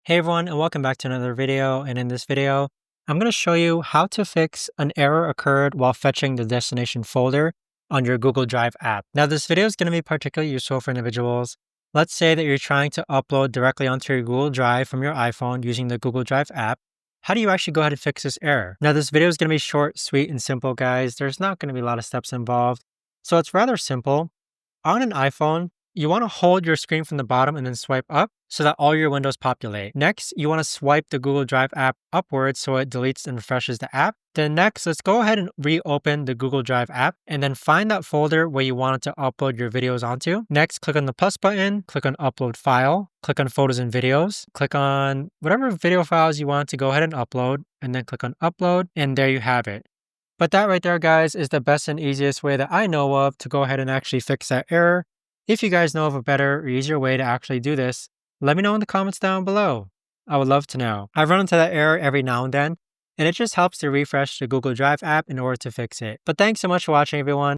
Hey everyone, and welcome back to another video. And in this video, I'm going to show you how to fix an error occurred while fetching the destination folder on your Google Drive app. Now, this video is going to be particularly useful for individuals. Let's say that you're trying to upload directly onto your Google Drive from your iPhone using the Google Drive app. How do you actually go ahead and fix this error? Now, this video is going to be short, sweet, and simple, guys. There's not going to be a lot of steps involved. So it's rather simple. On an iPhone, you want to hold your screen from the bottom and then swipe up so that all your windows populate. Next, you want to swipe the Google Drive app upwards so it deletes and refreshes the app. Then next, let's go ahead and reopen the Google Drive app and then find that folder where you wanted to upload your videos onto. Next, click on the plus button, click on Upload File, click on Photos and Videos, click on whatever video files you want to go ahead and upload, and then click on Upload, and there you have it. But that right there, guys, is the best and easiest way that I know of to go ahead and actually fix that error. If you guys know of a better or easier way to actually do this, let me know in the comments down below. I would love to know. I run into that error every now and then, and it just helps to refresh the Google Drive app in order to fix it. But thanks so much for watching, everyone.